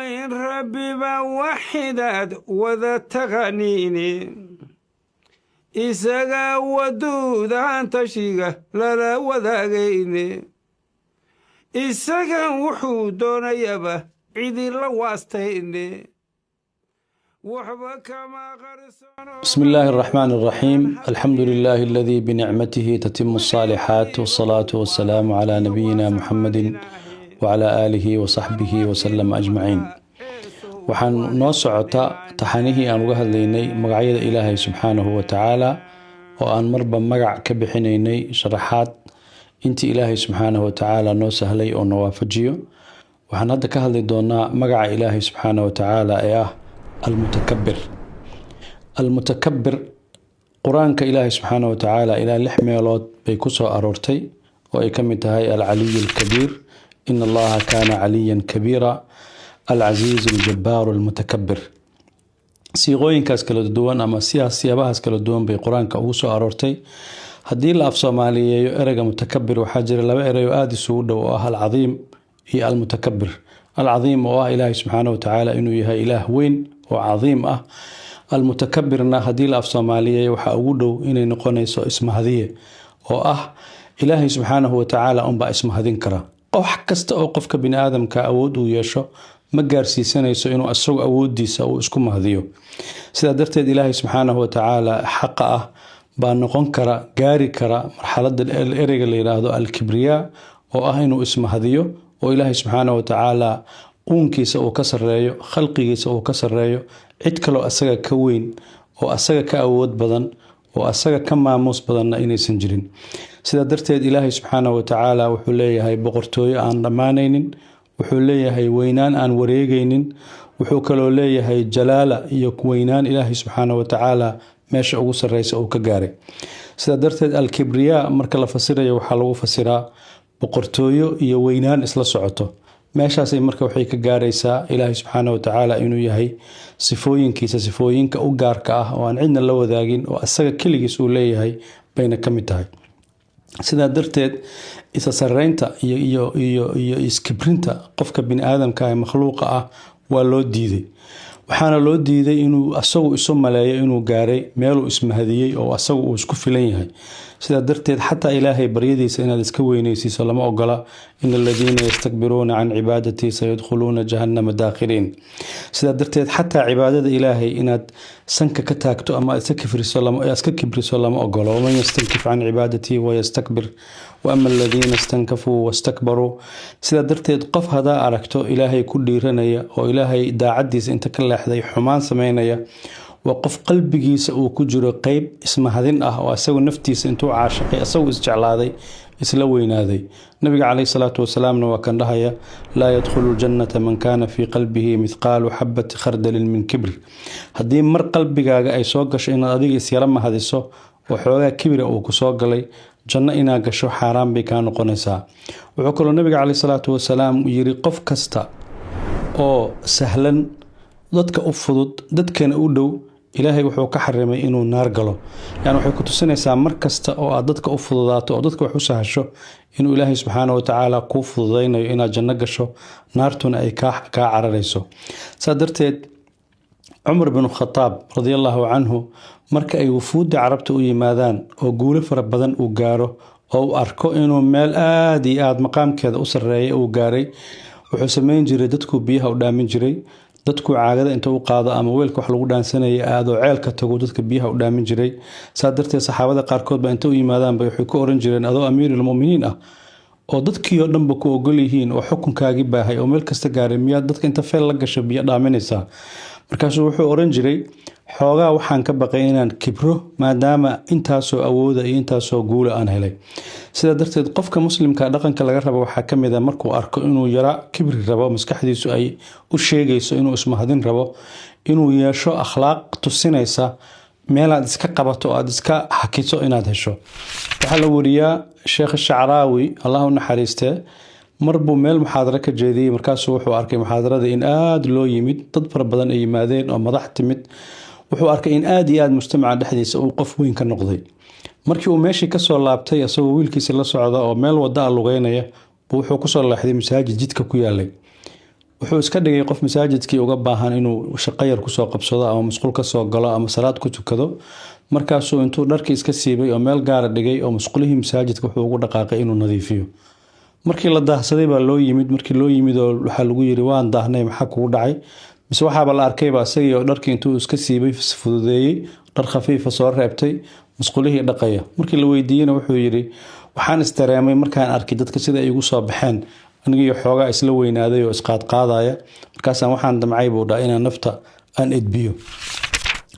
وين ربي بوحدات وذا تغنيني إساقا ودود عن تشيقة لا وذاقيني إساقا وحودون يبا عيدي لواستيني بسم الله الرحمن الرحيم الحمد لله الذي بنعمته تتم الصالحات والصلاة والسلام على نبينا محمد وعلى آله وصحبه وسلم أجمعين waxaan noo socota taxanihii aan uga hadlaynay magacyada Ilaahay subhanahu wa ta'ala oo aan marba magac ka bixinaynay sharaxaad intii Ilaahay subhanahu wa ta'ala noo sahlay oo noo waafajiyo waxaan hadda ka hadli doonaa magaca Ilaahay subhanahu wa ta'ala ee ah المتكبر قرآنك إلهي سبحانه وتعالى إلى لحميلود بيكسو أرورتي وإكمتها العلي الكبير إن الله كان عليا كبيرا العزيز الجبار المتكبر سيغوين كاسكال الدوان أما سيابها اسكال الدوان بقرآنك أوسو أرورتي هدي الله في صوماليا يؤرق متكبر وحاجر لما يؤرق آدي سود وآها العظيم هي المتكبر العظيم وآه إلهي سبحانه وتعالى إنه يها إله وين وعظيم المتكبرنا هدي الأف صومالية وحا أقوله إني نقونيسو اسم هذه إلهي سبحانه وتعالى أنبا اسم هذين كرا أو حكست أوقفك بن آدم كأود ويشو مقارسي سنيسو إنو أسوق أود ديسا أو اسكم هذيو سيدا درتد إلهي سبحانه وتعالى حقه بأن نقون كرا قاري كرا مرحلة الإرق اللي يراهدو الكبرياء إنو اسم هذيو وإلهي سبحانه وتعالى uunkiisa uu ka sareeyo khalqigiisa uu ka sareeyo cid kale oo asaga ka weyn oo asaga ka awood badan oo asaga ka maamuus badan inaysan jirin sida darteed Ilaahay subhanahu wa ta'ala wuxuu leeyahay boqortooyo aan dhamaanaynin wuxuu leeyahay weynaan aan wareegaynin wuxuu kaloo leeyahay jalaala iyo weynaan Ilaahay subhanahu wa ta'ala meesha ugu sareysa uu ka gaaray sida darteed al-kibriya marka la fasirayo waxa lagu fasiraa boqortooyo iyo weynaan isla socoto meeshaasay marka waxay ka gaaraysaa Ilaahay subhanahu wa ta'ala inuu yahay sifooyinka u gaarka ah oo aan cidna la wadaagin oo asaga kaligiis uu leeyahay bayna kamid tahay sida darteed isa sareynta iyo iskibrinta qofka bini aadamka ee makhluuqa ah waa loo diiday waxaana loo diiday inuu asagu isu maleeyo inuu gaaray meel uu ismahadiyay oo asagu uu isku filan yahay sida darteed xataa Ilaahay baryadiisa inaad iska weynaysiiso lama ogola in alladina yastakbiruna an ibadati sayadkhuluna jahannama daakhirin sida darteed xataa cibaadada Ilaahay inaad sanka ka taagto ama iska kibriso lama ogola man yastankif an ibadati wa yastakbir wa amma alladina istankafu wastakbaru sida darteed qof hada aragto Ilaahay ku dhiiranaya oo Ilaahay daacadiisa inta ka leexday xumaan sameynaya وقف قلبي سأو كجرو قيب اسمه هذين وأسوي نفتيس انتو عاشقي أسوي اسجعلادي اسلوين هذي النبي عليه الصلاة والسلام وكان لها لا يدخل الجنة من كان في قلبه مثقال حبة خردل من كبر هدي مر قلبي أي سوقش إن أديك سيرما هذي سو وحوغا كبر أو كسوق لي جنة إنا قشو حرام بكانو قنسا وعقل النبي عليه الصلاة والسلام يري قف كستا أو سهلا ضدك أفضل ضدك أودو إلهي wuxuu ka xarimay inuu naar galo yani waxay ku tusinaysaa markasta oo aad dadka u fududaato oo dadka wax u sahasho inuu Ilaahay subhanahu wa ta'ala ku fududeynayo inaad janno gasho naartuna ay ka cararayso sadarteed Umar ibn Khattab radiyallahu anhu marka ay wufuud carabta u yimaadaan oo guulo fara badan uu gaaro oo arko inuu meel aad iyo aad maqaamkeeda u sareeyo uu gaaray wuxuu sameyn jiray dadku biyaha u dhaamin jiray dadku caagada inta u qaado ama weelka wax lagu dhaansanay aad oo ceelka tago dadka biyaha u dhaamin jiray saadartay saxaabada qaarkood ba inta u yimaadaan bay waxay ku oran jireen adoo amiirul muuminiin ah oo dadkii oo dhanba ku ogol yihiin oo xukunkaagi baahay oo meel kasta gaaray miyaa dadka inta feel la gasho biyo dhaaminaysa markaas wuxuu oran jiray xoogaa waxaan ka baqay inaan kibro maadaama intaasoo awooda iyo intaasoo guul aan helay sida darteed qofka muslimka dhaqanka laga rabo waxa kamid ah markuu arko inuu yara kibri rabo maskaxdiisu ay u sheegayso inuu ismahadin rabo inuu yeesho akhlaaq tusinaysa meel aad iska qabato aad iska hakiso inaad hesho waxa la wariyaa Sheekh Shacraawi Allahu naxariiste marbu meel muxaadara ka jeediyay markaas wuxuu arkay muxaadarada in aad loo yimid dad fara badan ay yimaadeen oo madax timid wuxuu arkay in aad iyo aad mujtamaca dhexdiisa uu qof weyn ka noqday markii uu meeshii ka soo laabtay asagoo wiilkiisa la socda oo meel wada lugeynaya wuxuu ku soo leexday masaajid jidka ku yaalay wuxuu iska dhigay qof masaajidkii uga baahan inuu shaqo yar kusoo qabsado ama masquul ka soo galo ama salaad ku tukado markaasuu intuu dharkii iska siibay oo meel gaara dhigay oo masquulihii masaajidka wuxuu ugu dhaqaaqay inuu nadiifiyo markii la daahsaday baa loo yimid oo waxaa lagu yiri waan daahnay maxaa kugu dhacay mise waxaaba la arkayba isagii oo dharkii intuu iska siibay fududeeyey dhar khafiifa soo reebtay masquulihii dhaqaya markii la weydiiyeyna wuxuu yiri waxaan istareemay markaan arkay dadka sida ay igu soo baxeen anigii xoogaa isla weynaaday oo isqaadqaadaya markaasaan waxaan damcay buu dhahay inaan nafta aan edbiyo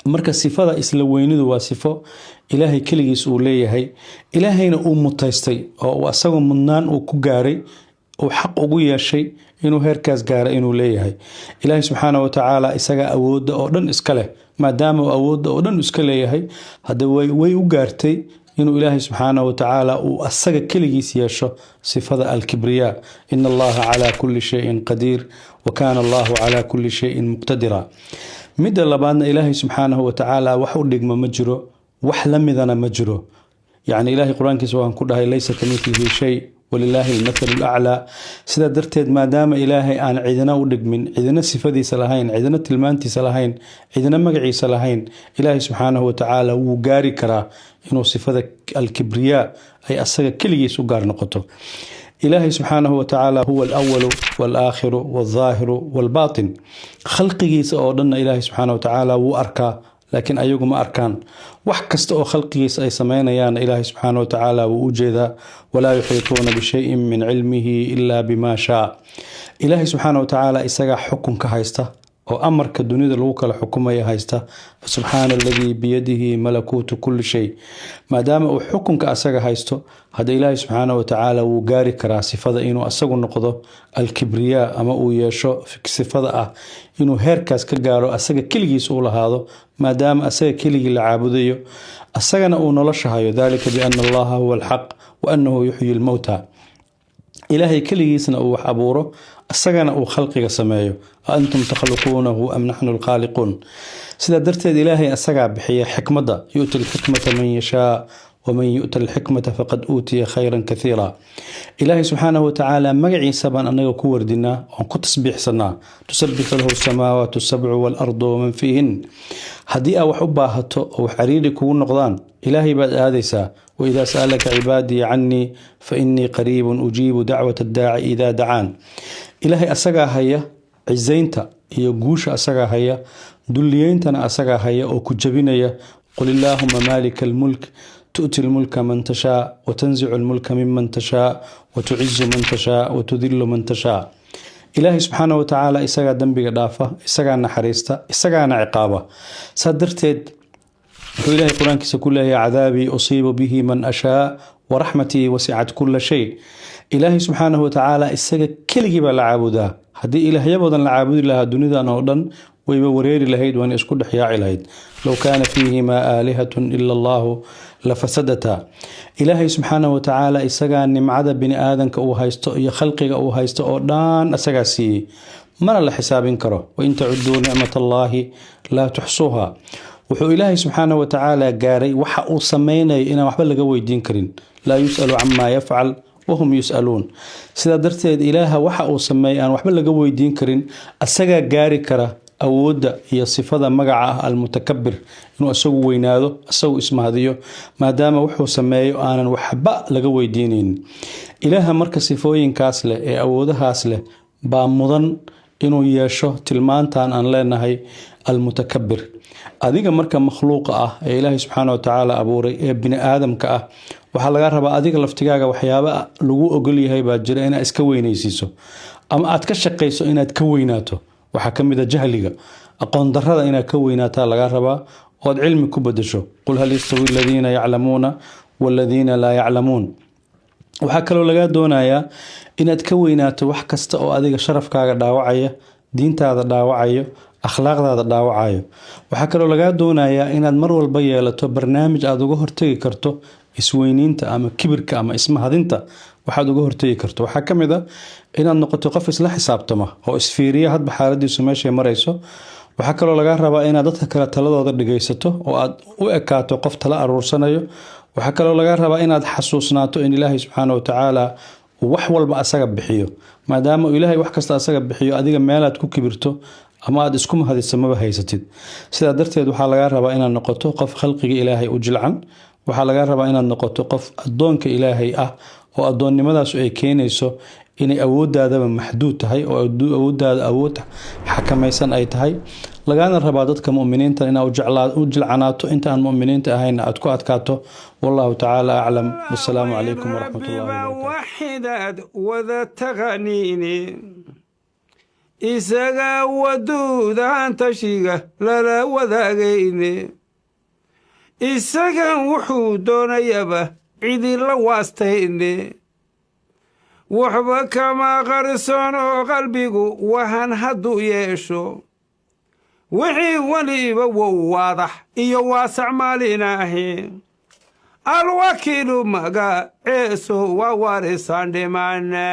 marka sifada isla weynidu waa sifo ilaahay kaligiis uu leeyahay ilaahayna uu mutaystay oo asagoo mudnaan uu ku gaaray uu xaq ugu yeeshay inuu heerkaas gaaro inuu leeyahay ilaahay subxaanahu wa tacaala isaga awoodda oo dhan iska leh maadaama uu awoodda oo dhan iska leeyahay hadda way u gaartay inuu ilaahay subxaanahu wa tacaala uu asaga kaligiis yeesho sifada alkibriya ina allaha calaa kulli shayin qadiir wa kaana allahu calaa kulli shayin muqtadira midda labaadna ilaahay subxaanahu wa tacaala wax u dhigma ma jiro wax la midana ma jiro yacni ilaahay qur-aankiisa waan ku dhahay laysa kamithlihi shay walilaahi almathalu alaclaa sidaa darteed maadaama ilaahay aan cidina u dhigmin cidina sifadiisa lahayn cidina tilmaantiisa lahayn cidina magaciisa lahayn ilaahay subxaanahu wa tacaala wuu gaari karaa inuu sifada alkibriya ay asaga keligiis u gaar noqoto ilaahay subxaanahu wa tacaala huwa alawalu waalaakhiru waalzaahiru waalbaatin khalqigiisa oo dhanna ilaahay subxaanahu wa tacaala wuu arkaa laakiin ayagu ma arkaan wax kasta oo khalqigiisa ay sameynayaan ilaahay subxaanahu wa tacaala wuu u jeedaa walaa yuxiituuna bishayin min cilmihi ila bima shaa ilaahay subxaanahu wa tacaala isagaa xukunka haysta oo amarka dunida lagu kala xukumaya haysta subxaana alladii biyadihi malakuutu kulli shay maadaama uu xukunka asaga haysto hadda ilaahay subxaanahu wa tacaala wuu gaari karaa sifada inuu asagu noqdo alkibriya ama uu yeesho sifada ah inuu heerkaas ka gaaro asaga keligiis uu lahaado maadaama asaga keligii la caabudayo asagana uu nolosha hayo dalika biana allaha huwa alxaq wa annahu yuxyi lmowta ilaahay keligiisna uu wax abuuro asagana uu khalqiga sameeyo antum takhluquunahu am naxnu alkhaaliquun sidaa darteed ilaahay asagaa bixiya xikmadda yu'ti alxikmata man yashaa waman yu'ta alxikmata faqad uutiya khayran kathiira ilaahay subxaanahu wa tacaala magaciisa baan anaga ku wardinaa oon ku tasbiixsanaa tusabixu lahu asamaawaatu asabcu waalardu waman fiihin haddii aa wax u baahato oo wax cariiri kugu noqdaan ilaahay baad aadaysaa وإذا سألك عبادي عني فإني قريب أجيب دعوة الداعي إذا دعان إلهي أسقى هيا عزينتا يقوش أسقى هيا دليينتنا أسقى هيا وكجبينيا قل اللهم مالك الملك تؤتي الملك من تشاء وتنزع الملك ممن تشاء وتعز من تشاء وتذل من تشاء إلهي سبحانه وتعالى إسقى دنبي قدافة إسقى نحريستا إسقى عقابة صدرتيد wuxuu ilaahay qur-aankiisa ku leeyahay cadaabii usiibu bihi man ashaa waraxmatii wasicat kula shay ilaahay subxaanahu wa tacaala isaga keligii baa la caabudaa haddii ilaahyo badan la caabudi lahaa dunidan oo dhan wayba wareeri lahayd waana isku dhex yaaci lahayd low kaana fiihimaa aalihatun ila allahu lafasadata ilaahay subxaanahu wa tacaala isagaa nimcada bini aadanka uu haysto iyo khalqiga uu haysto oo dhan asagaa siiyey mana la xisaabin karo wain tacuduu nicmat allaahi laa tuxsuuha wuxuu ilaahay subxaanahu wa tacaala gaaray waxa uu sameynayo inaan waxba laga weydiin karin laa yus'alu camaa yafcal wahum yus'aluun sidaa darteed ilaaha waxa uu sameeyay aan waxba laga weydiin karin asagaa gaari kara awoodda iyo sifada magaca ah almutakabir inuu isagu weynaado isagu ismahadiyo maadaama wuxuu sameeyo aanan waxba laga weydiinaynin ilaaha marka sifooyinkaas leh ee awoodahaas leh baa mudan inuu yeesho tilmaantan aan leenahay almutakabir adiga marka makhluuqa ah ee ilaahay subxaanahu wa tacaala abuuray ee bini aadamka ah waxaa laga rabaa adiga laftigaaga waxyaaba lagu ogol yahay baa jira inaad iska weynaysiiso ama aad ka shaqayso inaad ka weynaato waxaa ka mid a jahliga aqoon darrada inaad ka weynaataa laga rabaa ood cilmi ku bedesho qul hal yastawi aladiina yaclamuuna waaladiina laa yaclamuun waxaa kaloo lagaa doonayaa inaad ka weynaato wax kasta oo adiga sharafkaaga dhaawacaya diintaada dhaawacayo akhlaaqdaada dhaawacayo waxaa kaloo lagaa doonayaa inaad mar walba yeelato barnaamij aad uga hortegi karto isweyniinta ama kibirka ama ismahadinta waxaad uga hortegi karto waxaa ka mid a inaad noqoto qof isla xisaabtama oo isfiiriya hadba xaaladiisu meeshay marayso waxaa kaloo lagaa rabaa inaad dadka kale taladooda dhegaysato oo aad u ekaato qof tala aruursanayo waxaa kaloo lagaa rabaa inaad xasuusnaato in ilaahay subxaana wa tacaala wax walba asaga bixiyo maadaama ilaahay wax kasta asaga bixiyo adiga meelaad ku kibirto ama aad isku mahadiso maba haysatid sidaa darteed waxaa laga rabaa inaad noqoto qof khalqiga ilaahay u jilcan waxaa laga rabaa inaad noqoto qof adoonka ilaahay ah oo adoonnimadaas ay keenayso inay awooddaadaba maxduud tahay oo awooddaada awood xakamaysan ay tahay lagana rabaa dadka mu'miniinta inaad u jilcanaato inta aan mu'miniinta ahayn aad ku adkaato wallahu ta'ala a'lam wasalaamu calaykum waraxmatullaahi wabarakaatuh isaga waduudaan tashiga lala wadaagayne isagan wuxuu doonayaba cidi la waastayne waxba kama qarsoon oo qalbigu wahan hadduu yeesho wixii waliba wow waadax iyo waasac maalinaahi alwakiilu magaceeso waa warisaan dhimane